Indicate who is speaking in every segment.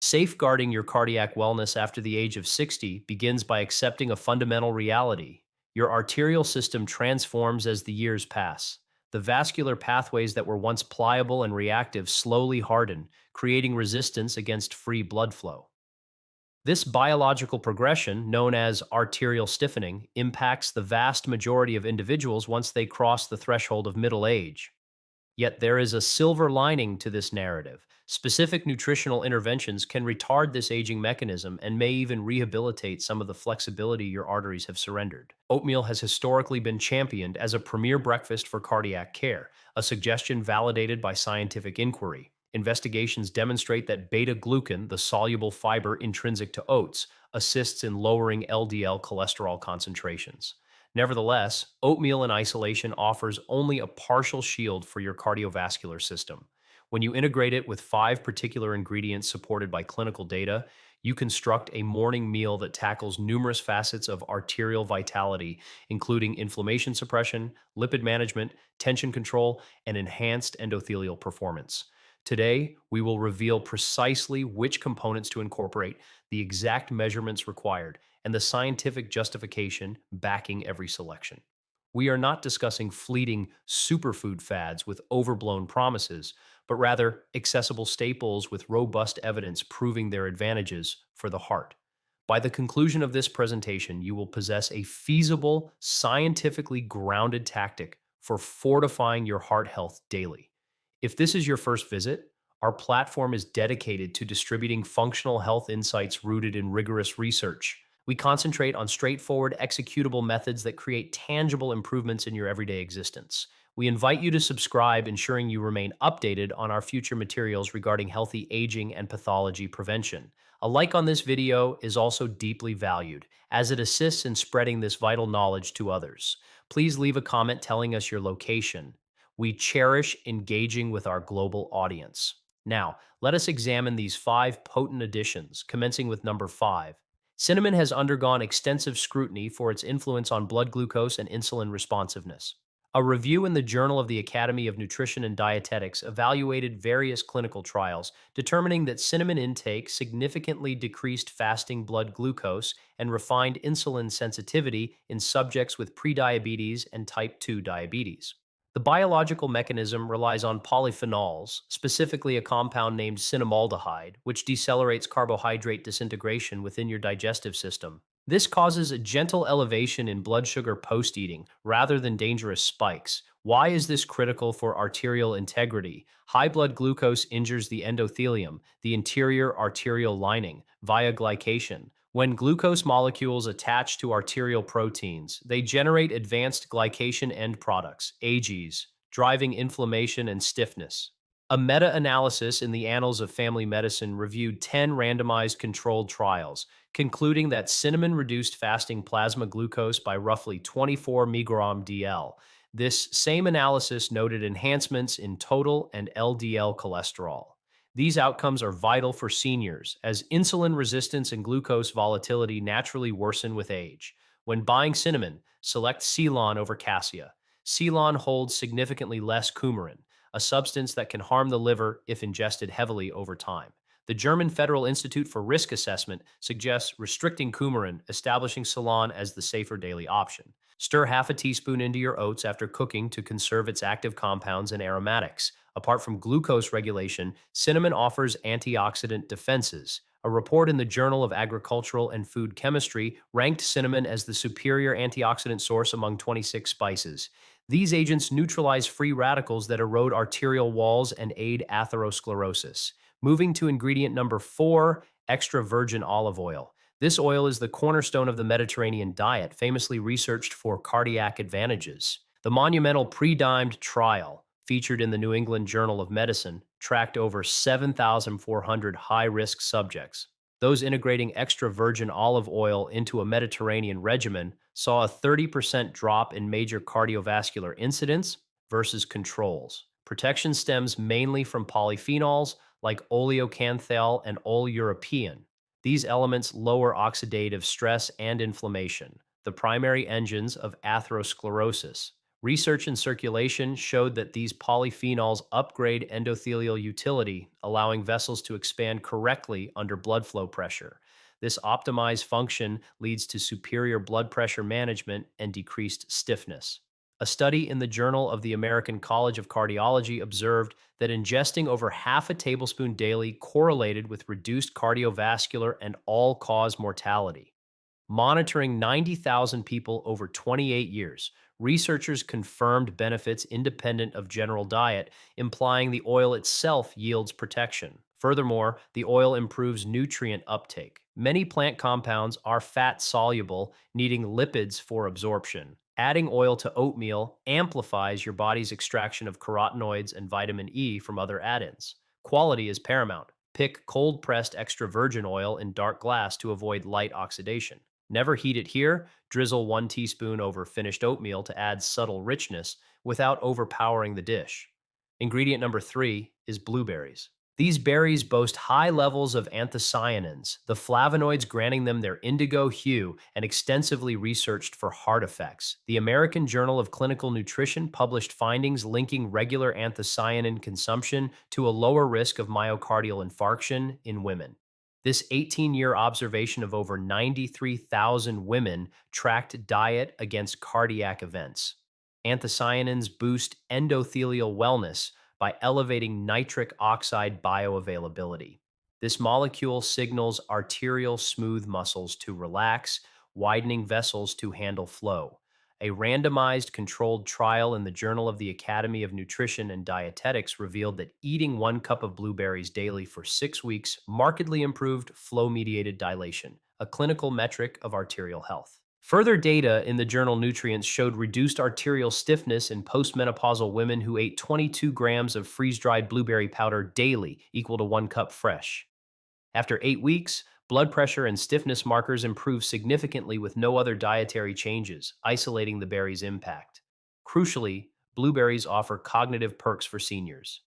Speaker 1: Safeguarding your cardiac wellness after the age of 60 begins by accepting a fundamental reality. Your arterial system transforms as the years pass. The vascular pathways that were once pliable and reactive slowly harden, creating resistance against free blood flow. This biological progression, known as arterial stiffening, impacts the vast majority of individuals once they cross the threshold of middle age. Yet there is a silver lining to this narrative. Specific nutritional interventions can retard this aging mechanism and may even rehabilitate some of the flexibility your arteries have surrendered. Oatmeal has historically been championed as a premier breakfast for cardiac care, a suggestion validated by scientific inquiry. Investigations demonstrate that beta glucan, the soluble fiber intrinsic to oats, assists in lowering LDL cholesterol concentrations. Nevertheless, oatmeal in isolation offers only a partial shield for your cardiovascular system. When you integrate it with 5 particular ingredients supported by clinical data, you construct a morning meal that tackles numerous facets of arterial vitality, including inflammation suppression, lipid management, tension control, and enhanced endothelial performance. Today, we will reveal precisely which components to incorporate, the exact measurements required, and the scientific justification backing every selection. We are not discussing fleeting superfood fads with overblown promises, but rather accessible staples with robust evidence proving their advantages for the heart. By the conclusion of this presentation, you will possess a feasible, scientifically grounded tactic for fortifying your heart health daily. If this is your first visit, our platform is dedicated to distributing functional health insights rooted in rigorous research. We concentrate on straightforward, executable methods that create tangible improvements in your everyday existence. We invite you to subscribe, ensuring you remain updated on our future materials regarding healthy aging and pathology prevention. A like on this video is also deeply valued, as it assists in spreading this vital knowledge to others. Please leave a comment telling us your location. We cherish engaging with our global audience. Now, let us examine these 5 potent additions, commencing with number 5. Cinnamon has undergone extensive scrutiny for its influence on blood glucose and insulin responsiveness. A review in the Journal of the Academy of Nutrition and Dietetics evaluated various clinical trials, determining that cinnamon intake significantly decreased fasting blood glucose and refined insulin sensitivity in subjects with prediabetes and type 2 diabetes. The biological mechanism relies on polyphenols, specifically a compound named cinnamaldehyde, which decelerates carbohydrate disintegration within your digestive system. This causes a gentle elevation in blood sugar post-eating rather than dangerous spikes. Why is this critical for arterial integrity? High blood glucose injures the endothelium, the interior arterial lining, via glycation. When glucose molecules attach to arterial proteins, they generate advanced glycation end products, AGEs, driving inflammation and stiffness. A meta-analysis in the Annals of Family Medicine reviewed 10 randomized controlled trials, concluding that cinnamon reduced fasting plasma glucose by roughly 24 mg dl. This same analysis noted enhancements in total and LDL cholesterol. These outcomes are vital for seniors, as insulin resistance and glucose volatility naturally worsen with age. When buying cinnamon, select Ceylon over Cassia. Ceylon holds significantly less coumarin, a substance that can harm the liver if ingested heavily over time. The German Federal Institute for Risk Assessment suggests restricting coumarin, establishing Ceylon as the safer daily option. Stir half a teaspoon into your oats after cooking to conserve its active compounds and aromatics. Apart from glucose regulation, cinnamon offers antioxidant defenses. A report in the Journal of Agricultural and Food Chemistry ranked cinnamon as the superior antioxidant source among 26 spices. These agents neutralize free radicals that erode arterial walls and aid atherosclerosis. Moving to ingredient number 4, extra virgin olive oil. This oil is the cornerstone of the Mediterranean diet, famously researched for cardiac advantages. The monumental pre-dimed trial, featured in the New England Journal of Medicine, tracked over 7,400 high-risk subjects. Those integrating extra virgin olive oil into a Mediterranean regimen saw a 30% drop in major cardiovascular incidents versus controls. Protection stems mainly from polyphenols like oleocanthal and oleuropein. These elements lower oxidative stress and inflammation, the primary engines of atherosclerosis, Research in circulation showed that these polyphenols upgrade endothelial utility, allowing vessels to expand correctly under blood flow pressure. This optimized function leads to superior blood pressure management and decreased stiffness. A study in the Journal of the American College of Cardiology observed that ingesting over half a tablespoon daily correlated with reduced cardiovascular and all cause mortality. Monitoring 90,000 people over 28 years, researchers confirmed benefits independent of general diet, implying the oil itself yields protection. Furthermore, the oil improves nutrient uptake. Many plant compounds are fat soluble, needing lipids for absorption. Adding oil to oatmeal amplifies your body's extraction of carotenoids and vitamin E from other add ins. Quality is paramount. Pick cold pressed extra virgin oil in dark glass to avoid light oxidation. Never heat it here. Drizzle 1 teaspoon over finished oatmeal to add subtle richness without overpowering the dish. Ingredient number 3 is blueberries. These berries boast high levels of anthocyanins, the flavonoids granting them their indigo hue and extensively researched for heart effects. The American Journal of Clinical Nutrition published findings linking regular anthocyanin consumption to a lower risk of myocardial infarction in women. This 18-year observation of over 93,000 women tracked diet against cardiac events. Anthocyanins boost endothelial wellness by elevating nitric oxide bioavailability. This molecule signals arterial smooth muscles to relax, widening vessels to handle flow. A randomized controlled trial in the Journal of the Academy of Nutrition and Dietetics revealed that eating 1 cup of blueberries daily for 6 weeks markedly improved flow mediated dilation, a clinical metric of arterial health. Further data in the journal Nutrients showed reduced arterial stiffness in postmenopausal women who ate 22 grams of freeze dried blueberry powder daily, equal to 1 cup fresh. After 8 weeks, blood pressure and stiffness markers improved significantly with no other dietary changes, isolating the berry's impact. Crucially, blueberries offer cognitive perks for seniors.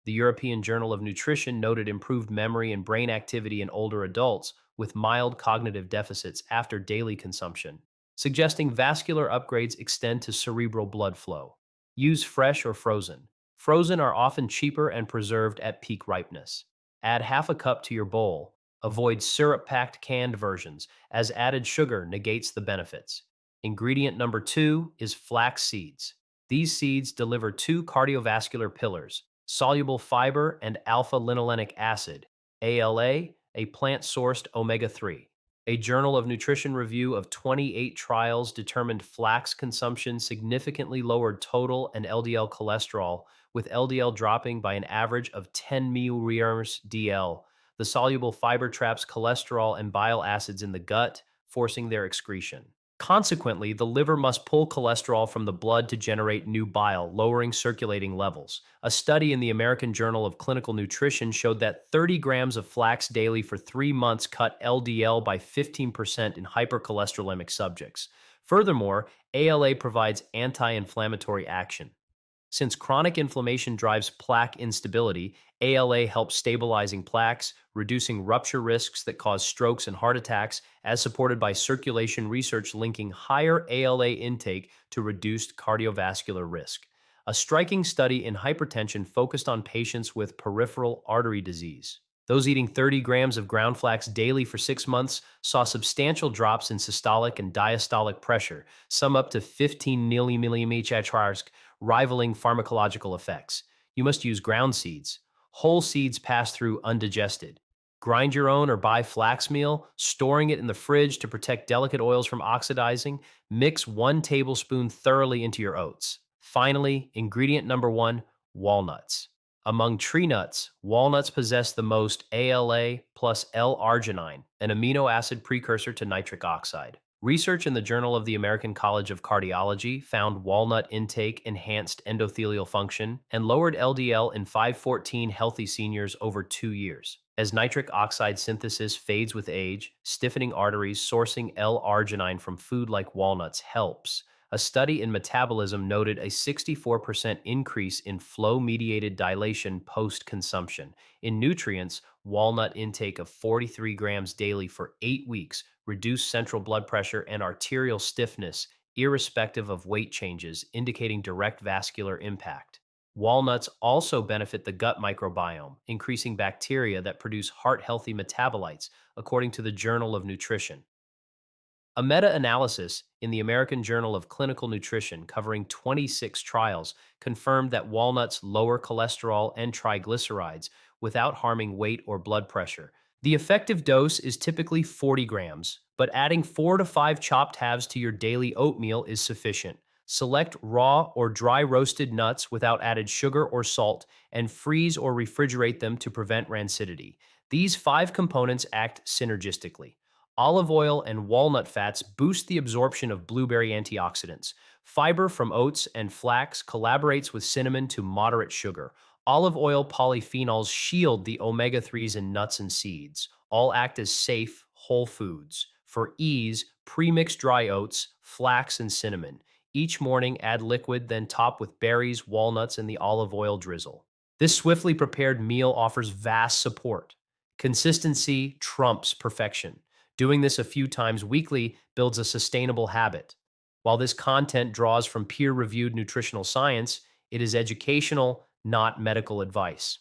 Speaker 1: The European Journal of Nutrition noted improved memory and brain activity in older adults with mild cognitive deficits after daily consumption, suggesting vascular upgrades extend to cerebral blood flow. Use fresh or frozen. Frozen are often cheaper and preserved at peak ripeness. Add half a cup to your bowl. Avoid syrup packed canned versions, as added sugar negates the benefits. Ingredient number 2 is flax seeds. These seeds deliver two cardiovascular pillars: soluble fiber and alpha linolenic acid, ALA, a plant sourced omega 3. A Journal of Nutrition review of 28 trials determined flax consumption significantly lowered total and LDL cholesterol, with LDL dropping by an average of 10 millirams DL. The soluble fiber traps cholesterol and bile acids in the gut, forcing their excretion. Consequently, the liver must pull cholesterol from the blood to generate new bile, lowering circulating levels. A study in the American Journal of Clinical Nutrition showed that 30 grams of flax daily for 3 months cut LDL by 15% in hypercholesterolemic subjects. Furthermore, ALA provides anti inflammatory action. Since chronic inflammation drives plaque instability, ALA helps stabilizing plaques, reducing rupture risks that cause strokes and heart attacks, as supported by circulation research linking higher ALA intake to reduced cardiovascular risk. A striking study in hypertension focused on patients with peripheral artery disease. Those eating 30 grams of ground flax daily for 6 months saw substantial drops in systolic and diastolic pressure, some up to 15 mmHg, rivaling pharmacological effects. You must use ground seeds. Whole seeds pass through undigested. Grind your own or buy flax meal, storing it in the fridge to protect delicate oils from oxidizing. Mix 1 tablespoon thoroughly into your oats. Finally, ingredient number 1, walnuts. Among tree nuts, walnuts possess the most ALA plus L-arginine, an amino acid precursor to nitric oxide. Research in the Journal of the American College of Cardiology found walnut intake enhanced endothelial function and lowered LDL in 514 healthy seniors over 2 years. As nitric oxide synthesis fades with age, stiffening arteries sourcing L-arginine from food like walnuts helps. A study in metabolism noted a 64% increase in flow mediated dilation post consumption. In nutrients, walnut intake of 43 grams daily for 8 weeks reduced central blood pressure and arterial stiffness irrespective of weight changes, indicating direct vascular impact. Walnuts also benefit the gut microbiome, increasing bacteria that produce heart healthy metabolites, according to the Journal of Nutrition. A meta analysis in the American Journal of Clinical Nutrition covering 26 trials confirmed that walnuts lower cholesterol and triglycerides without harming weight or blood pressure. The effective dose is typically 40 grams, but adding 4 to 5 chopped halves to your daily oatmeal is sufficient. Select raw or dry roasted nuts without added sugar or salt and freeze or refrigerate them to prevent rancidity. These five components act synergistically. Olive oil and walnut fats boost the absorption of blueberry antioxidants. Fiber from oats and flax collaborates with cinnamon to moderate sugar. Olive oil polyphenols shield the omega 3s in nuts and seeds. All act as safe, whole foods. For ease, pre-mix dry oats, flax, and cinnamon. Each morning, add liquid, then top with berries, walnuts, and the olive oil drizzle. This swiftly prepared meal offers vast support. Consistency trumps perfection. Doing this a few times weekly builds a sustainable habit. While this content draws from peer reviewed nutritional science, it is educational, not medical advice.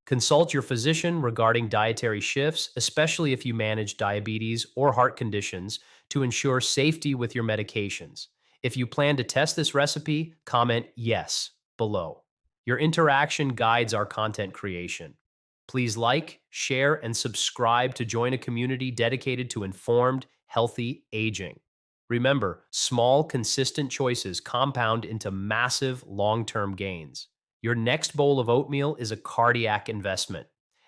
Speaker 1: Consult your physician regarding dietary shifts, especially if you manage diabetes or heart conditions, to ensure safety with your medications. If you plan to test this recipe, comment yes below. Your interaction guides our content creation. Please like, share, and subscribe to join a community dedicated to informed, healthy aging. Remember, small, consistent choices compound into massive long term gains. Your next bowl of oatmeal is a cardiac investment.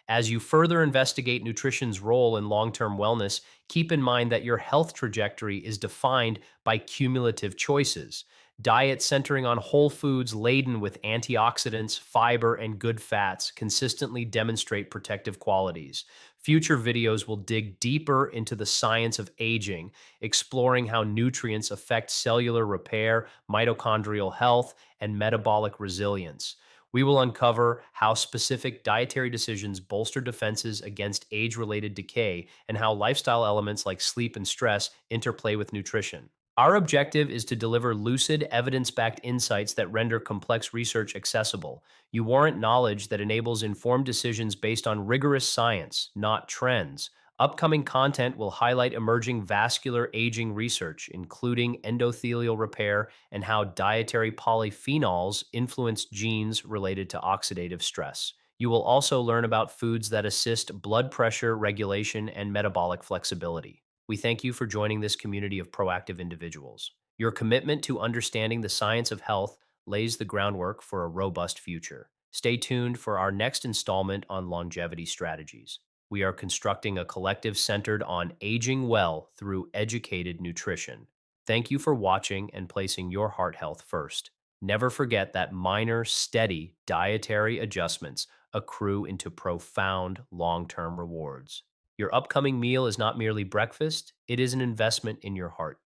Speaker 1: As you further investigate nutrition's role in long term wellness, keep in mind that your health trajectory is defined by cumulative choices. Diets centering on whole foods laden with antioxidants, fiber, and good fats consistently demonstrate protective qualities. Future videos will dig deeper into the science of aging, exploring how nutrients affect cellular repair, mitochondrial health, and metabolic resilience. We will uncover how specific dietary decisions bolster defenses against age related decay and how lifestyle elements like sleep and stress interplay with nutrition. Our objective is to deliver lucid, evidence backed insights that render complex research accessible. You warrant knowledge that enables informed decisions based on rigorous science, not trends. Upcoming content will highlight emerging vascular aging research, including endothelial repair and how dietary polyphenols influence genes related to oxidative stress. You will also learn about foods that assist blood pressure regulation and metabolic flexibility. We thank you for joining this community of proactive individuals. Your commitment to understanding the science of health lays the groundwork for a robust future. Stay tuned for our next installment on longevity strategies. We are constructing a collective centered on aging well through educated nutrition. Thank you for watching and placing your heart health first. Never forget that minor, steady dietary adjustments accrue into profound long term rewards. Your upcoming meal is not merely breakfast, it is an investment in your heart.